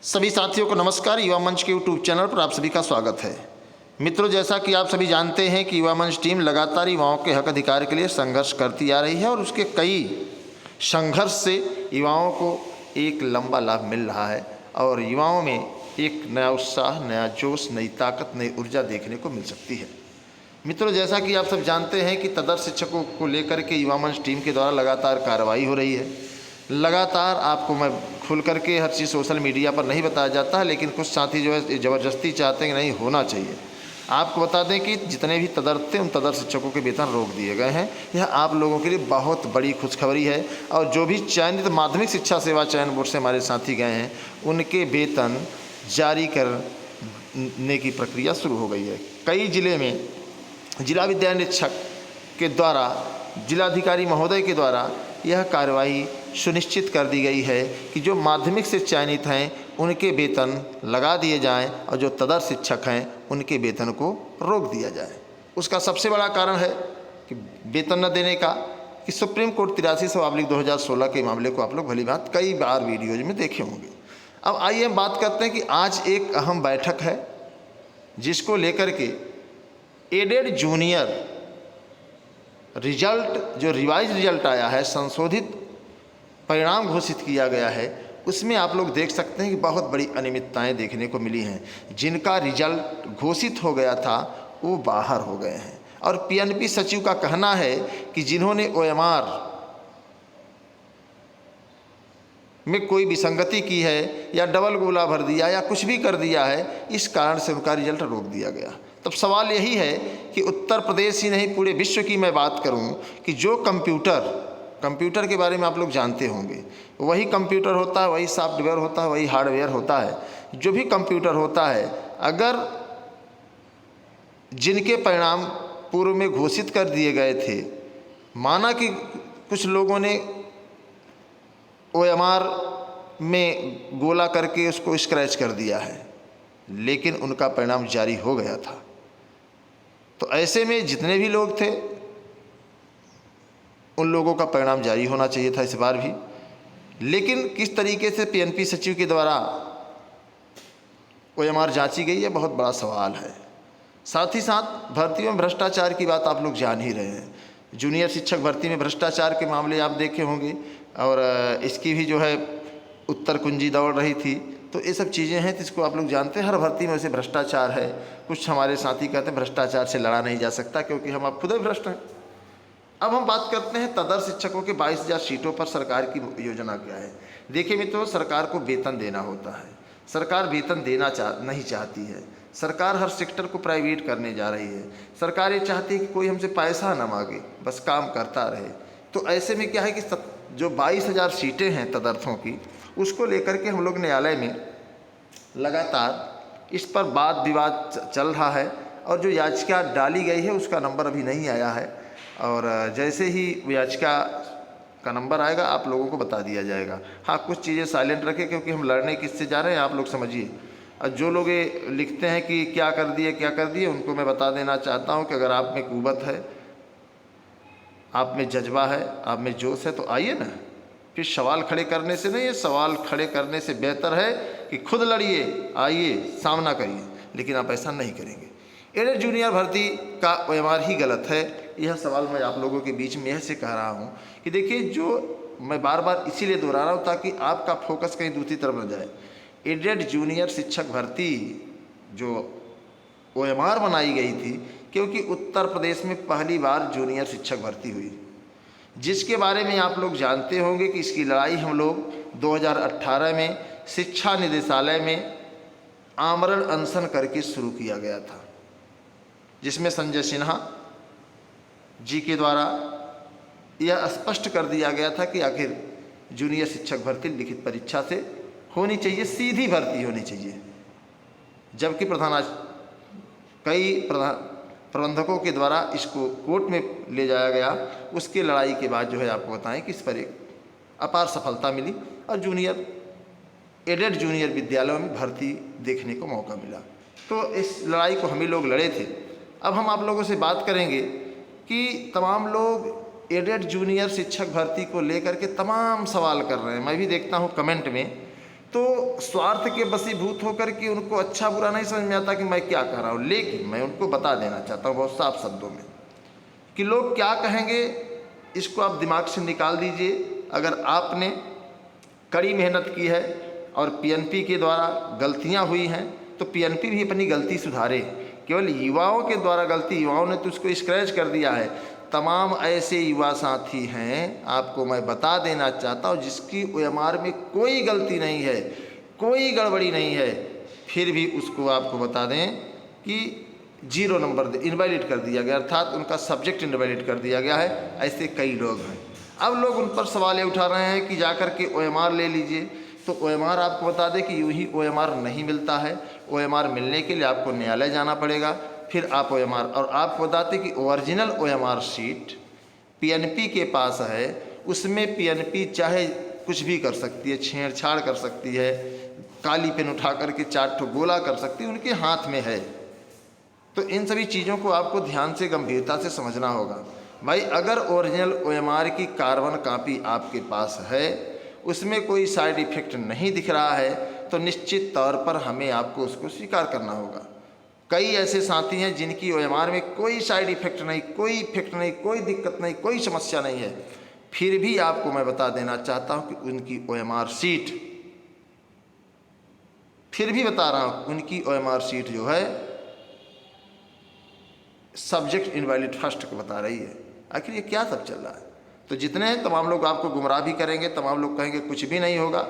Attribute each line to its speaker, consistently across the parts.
Speaker 1: सभी साथियों को नमस्कार। युवा मंच के यूट्यूब चैनल पर आप सभी का स्वागत है। मित्रों, जैसा कि आप सभी जानते हैं कि युवा मंच टीम लगातार युवाओं के हक अधिकार के लिए संघर्ष करती आ रही है और उसके कई संघर्ष से युवाओं को एक लंबा लाभ मिल रहा है और युवाओं में एक नया उत्साह, नया जोश, नई ताकत, नई ऊर्जा देखने को मिल सकती है। मित्रों, जैसा कि आप सब जानते हैं कि तदर्थ शिक्षकों को लेकर के युवा मंच टीम के द्वारा लगातार कार्रवाई हो रही है। लगातार आपको मैं खुल करके हर चीज़ सोशल मीडिया पर नहीं बताया जाता है, लेकिन कुछ साथी जो है ज़बरदस्ती चाहते हैं कि नहीं होना चाहिए। आपको बता दें कि जितने भी तदर्थ थे उन तदर्थ शिक्षकों के वेतन रोक दिए गए हैं। यह आप लोगों के लिए बहुत बड़ी खुशखबरी है। और जो भी चयनित माध्यमिक शिक्षा सेवा चयन बोर्ड से हमारे साथी गए हैं उनके वेतन जारी करने की प्रक्रिया शुरू हो गई है। कई जिले में जिला विद्या निरीक्षक के द्वारा, जिलाधिकारी महोदय के द्वारा यह कार्रवाई सुनिश्चित कर दी गई है कि जो माध्यमिक से चयनित हैं उनके वेतन लगा दिए जाएं और जो तदर्थ शिक्षक हैं उनके वेतन को रोक दिया जाए। उसका सबसे बड़ा कारण है कि वेतन न देने का कि सुप्रीम कोर्ट 83/2016 के मामले को आप लोग भली बात कई बार वीडियोज में देखे होंगे। अब आइए हम बात करते हैं कि आज एक अहम बैठक है जिसको लेकर के एडेड जूनियर रिजल्ट, जो रिवाइज रिजल्ट आया है, संशोधित परिणाम घोषित किया गया है, उसमें आप लोग देख सकते हैं कि बहुत बड़ी अनियमितताएं देखने को मिली हैं। जिनका रिजल्ट घोषित हो गया था वो बाहर हो गए हैं और पीएनपी सचिव का कहना है कि जिन्होंने ओएमआर में कोई विसंगति की है या डबल गोला भर दिया या कुछ भी कर दिया है, इस कारण से उनका रिजल्ट रोक दिया गया। तब सवाल यही है कि उत्तर प्रदेश ही नहीं पूरे विश्व की मैं बात करूं कि जो कंप्यूटर के बारे में आप लोग जानते होंगे, वही कंप्यूटर होता है, वही सॉफ्टवेयर होता है, वही हार्डवेयर होता है। जो भी कंप्यूटर होता है, अगर जिनके परिणाम पूर्व में घोषित कर दिए गए थे, माना कि कुछ लोगों ने ओएमआर में गोला करके उसको स्क्रैच कर दिया है, लेकिन उनका परिणाम जारी हो गया था, तो ऐसे में जितने भी लोग थे उन लोगों का परिणाम जारी होना चाहिए था इस बार भी। लेकिन किस तरीके से पीएनपी सचिव के द्वारा ओएमआर जांची गई है, बहुत बड़ा सवाल है। साथ ही साथ भर्तियों में भ्रष्टाचार की बात आप लोग जान ही रहे हैं। जूनियर शिक्षक भर्ती में भ्रष्टाचार के मामले आप देखे होंगे और इसकी भी जो है उत्तर कुंजी दौड़ रही थी। तो ये सब चीज़ें हैं जिसको आप लोग जानते हैं। हर भर्ती में वैसे भ्रष्टाचार है। कुछ हमारे साथी कहते हैं भ्रष्टाचार से लड़ा नहीं जा सकता क्योंकि हम अब खुद ही भ्रष्ट हैं। अब हम बात करते हैं तदर्थ शिक्षकों के 22,000 सीटों पर सरकार की योजना क्या है। देखिए मित्रों, सरकार को वेतन देना होता है। सरकार वेतन देना नहीं चाहती है। सरकार हर सेक्टर को प्राइवेट करने जा रही है। सरकार ये चाहती है कि कोई हमसे पैसा ना मांगे, बस काम करता रहे। तो ऐसे में क्या है कि जो 22,000 सीटें हैं तदर्थों की, उसको लेकर के हम लोग न्यायालय में लगातार इस पर वाद विवाद चल रहा है और जो याचिका डाली गई है उसका नंबर अभी नहीं आया है और जैसे ही याचिका का नंबर आएगा आप लोगों को बता दिया जाएगा। हाँ, कुछ चीज़ें साइलेंट रखें क्योंकि हम लड़ने किससे जा रहे हैं आप लोग समझिए। और जो लोग ये लिखते हैं कि क्या कर दिए, उनको मैं बता देना चाहता हूँ कि अगर आप में कुव्वत है, आप में जज्बा है, आप में जोश है, तो आइए ना। फिर सवाल खड़े करने से नहीं है, सवाल खड़े करने से बेहतर है कि खुद लड़िए, आइए, सामना करिए। लेकिन आप ऐसा नहीं करेंगे। एडेड जूनियर भर्ती का ओएमआर ही गलत है, यह सवाल मैं आप लोगों के बीच में ऐसे कह रहा हूँ कि देखिए, जो मैं बार बार इसीलिए दोहरा रहा हूँ ताकि आपका फोकस कहीं दूसरी तरफ न जाए। एडेड जूनियर शिक्षक भर्ती जो ओएमआर बनाई गई थी क्योंकि उत्तर प्रदेश में पहली बार जूनियर शिक्षक भर्ती हुई, जिसके बारे में आप लोग जानते होंगे कि इसकी लड़ाई हम लोग 2018 में शिक्षा निदेशालय में आमरण अनशन करके शुरू किया गया था, जिसमें संजय सिन्हा जी के द्वारा यह स्पष्ट कर दिया गया था कि आखिर जूनियर शिक्षक भर्ती लिखित परीक्षा से होनी चाहिए, सीधी भर्ती होनी चाहिए। जबकि कई प्रबंधकों के द्वारा इसको कोर्ट में ले जाया गया। उसकी लड़ाई के बाद जो है आपको बताएं कि इस पर एक अपार सफलता मिली और एडेड जूनियर विद्यालयों में भर्ती देखने को मौका मिला। तो इस लड़ाई को हम ही लोग लड़े थे। अब हम आप लोगों से बात करेंगे कि तमाम लोग एडेड जूनियर शिक्षक भर्ती को लेकर के तमाम सवाल कर रहे हैं। मैं भी देखता हूँ कमेंट में तो स्वार्थ के वशीभूत होकर के उनको अच्छा बुरा नहीं समझ में आता कि मैं क्या कह रहा हूँ। लेकिन मैं उनको बता देना चाहता हूँ बहुत साफ शब्दों में कि लोग क्या कहेंगे, इसको आप दिमाग से निकाल दीजिए। अगर आपने कड़ी मेहनत की है और पीएनपी के द्वारा गलतियां हुई हैं तो पीएनपी भी अपनी गलती सुधारे। केवल युवाओं के द्वारा गलती, युवाओं ने तो उसको स्क्रैच कर दिया है। तमाम ऐसे युवा साथी हैं, आपको मैं बता देना चाहता हूँ, जिसकी ओएमआर में कोई गलती नहीं है, कोई गड़बड़ी नहीं है, फिर भी उसको आपको बता दें कि 0 नंबर इनवैलिड कर दिया गया, अर्थात उनका सब्जेक्ट इनवैलिड कर दिया गया है। ऐसे कई लोग हैं। अब लोग उन पर सवाल ये उठा रहे हैं कि जाकर के ओएमआर ले लीजिए। तो ओएमआर आपको बता दें कि यूँ ही ओएमआर नहीं मिलता है। ओएमआर मिलने के लिए आपको न्यायालय जाना पड़ेगा, फिर आप ओएमआर, और आपको बताते कि ओरिजिनल ओएमआर शीट पीएनपी के पास है, उसमें पीएनपी चाहे कुछ भी कर सकती है, छेड़छाड़ कर सकती है, काली पेन उठा करके 4 ठो गोला कर सकती है, उनके हाथ में है। तो इन सभी चीज़ों को आपको ध्यान से गंभीरता से समझना होगा। भाई अगर ओरिजिनल ओएमआर की कार्बन कॉपी आपके पास है, उसमें कोई साइड इफ़ेक्ट नहीं दिख रहा है, तो निश्चित तौर पर हमें आपको उसको स्वीकार करना होगा। कई ऐसे साथी हैं जिनकी ओएमआर में कोई साइड इफ़ेक्ट नहीं, कोई इफेक्ट नहीं, कोई दिक्कत नहीं, कोई समस्या नहीं है, फिर भी आपको मैं बता देना चाहता हूं कि उनकी ओएमआर शीट, फिर भी बता रहा हूं, उनकी ओएमआर शीट जो है सब्जेक्ट इनवैलिड फर्स्ट को बता रही है। आखिर ये क्या सब चल रहा है? तो जितने हैं तमाम लोग आपको गुमराह भी करेंगे, तमाम लोग कहेंगे कुछ भी नहीं होगा।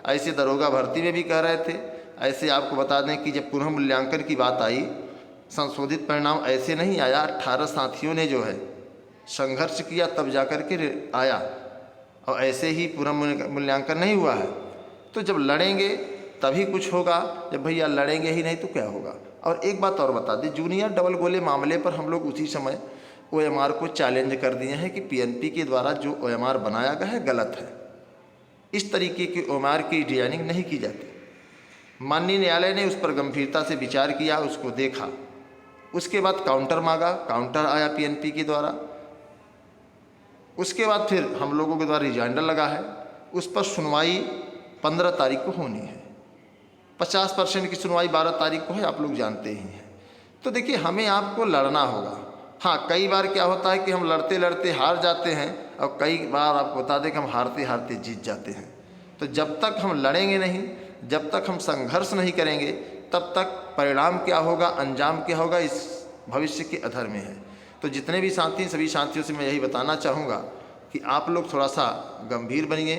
Speaker 1: ऐसे दरोगा भर्ती में भी कह रहे थे। ऐसे आपको बता दें कि जब पुनः मूल्यांकन की बात आई, संशोधित परिणाम ऐसे नहीं आया। 18 साथियों ने जो है संघर्ष किया तब जाकर के आया, और ऐसे ही पुनः मूल्यांकन नहीं हुआ है। तो जब लड़ेंगे तभी कुछ होगा, जब भैया लड़ेंगे ही नहीं तो क्या होगा। और एक बात और बता दें, जूनियर डबल गोले मामले पर हम लोग उसी समय ओएमआर को चैलेंज कर दिए हैं कि पीएनपी के द्वारा जो ओएमआर बनाया गया है गलत है। इस तरीके की ओएमआर की डिजाइनिंग नहीं की जाती। माननीय न्यायालय ने उस पर गंभीरता से विचार किया, उसको देखा, उसके बाद काउंटर मांगा, काउंटर आया पीएनपी के द्वारा। उसके बाद फिर हम लोगों के द्वारा रिजाइंडर लगा है, उस पर सुनवाई 15 तारीख को होनी है। 50% की सुनवाई 12 तारीख को है, आप लोग जानते ही हैं। तो देखिए, हमें आपको लड़ना होगा। हाँ, कई बार क्या होता है कि हम लड़ते लड़ते हार जाते हैं, और कई बार आपको बता दें कि हम हारते हारते जीत जाते हैं। तो जब तक हम लड़ेंगे नहीं, जब तक हम संघर्ष नहीं करेंगे, तब तक परिणाम क्या होगा, अंजाम क्या होगा, इस भविष्य के अधर में है। तो जितने भी साथी, सभी साथियों से मैं यही बताना चाहूँगा कि आप लोग थोड़ा सा गंभीर बनिए,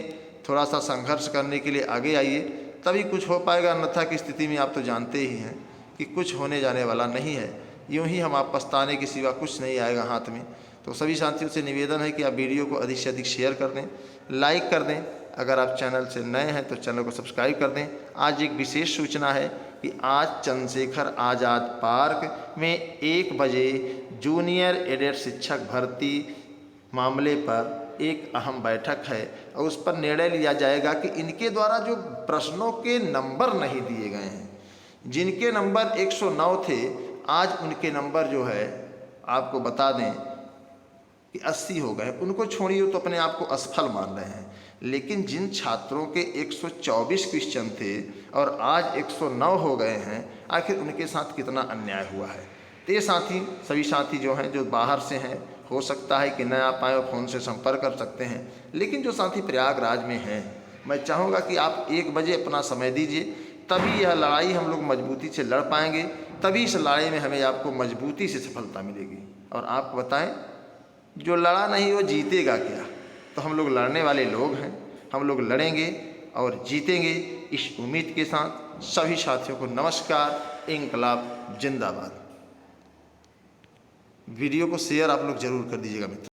Speaker 1: थोड़ा सा संघर्ष करने के लिए आगे आइए, तभी कुछ हो पाएगा। अन्यथा की स्थिति में आप तो जानते ही हैं कि कुछ होने जाने वाला नहीं है। यूँ ही हम आप पछताने के सिवा कुछ नहीं आएगा हाथ में। तो सभी साथियों से निवेदन है कि आप वीडियो को अधिक से अधिक शेयर कर दें, लाइक कर दें। अगर आप चैनल से नए हैं तो चैनल को सब्सक्राइब कर दें। आज एक विशेष सूचना है कि आज चंद्रशेखर आज़ाद पार्क में 1 बजे जूनियर एडेड शिक्षक भर्ती मामले पर एक अहम बैठक है, और उस पर निर्णय लिया जाएगा कि इनके द्वारा जो प्रश्नों के नंबर नहीं दिए गए हैं, जिनके नंबर 109 थे, आज उनके नंबर जो है आपको बता दें कि 80 हो गए। उनको छोड़िए तो अपने आप को असफल मान रहे हैं। लेकिन जिन छात्रों के 124 क्वेश्चन थे और आज 109 हो गए हैं, आखिर उनके साथ कितना अन्याय हुआ है। तो ये साथी, सभी साथी जो हैं, जो बाहर से हैं, हो सकता है कि न आ पाए और फ़ोन से संपर्क कर सकते हैं। लेकिन जो साथी प्रयागराज में हैं, मैं चाहूँगा कि आप 1 बजे अपना समय दीजिए, तभी यह लड़ाई हम लोग मजबूती से लड़ पाएंगे, तभी इस लड़ाई में हमें आपको मजबूती से सफलता मिलेगी। और आप बताएं, जो लड़ा नहीं वो जीतेगा क्या? तो हम लोग लड़ने वाले लोग हैं, हम लोग लड़ेंगे और जीतेंगे, इस उम्मीद के साथ सभी साथियों को नमस्कार। इंकलाब जिंदाबाद। वीडियो को शेयर आप लोग जरूर कर दीजिएगा मित्रों।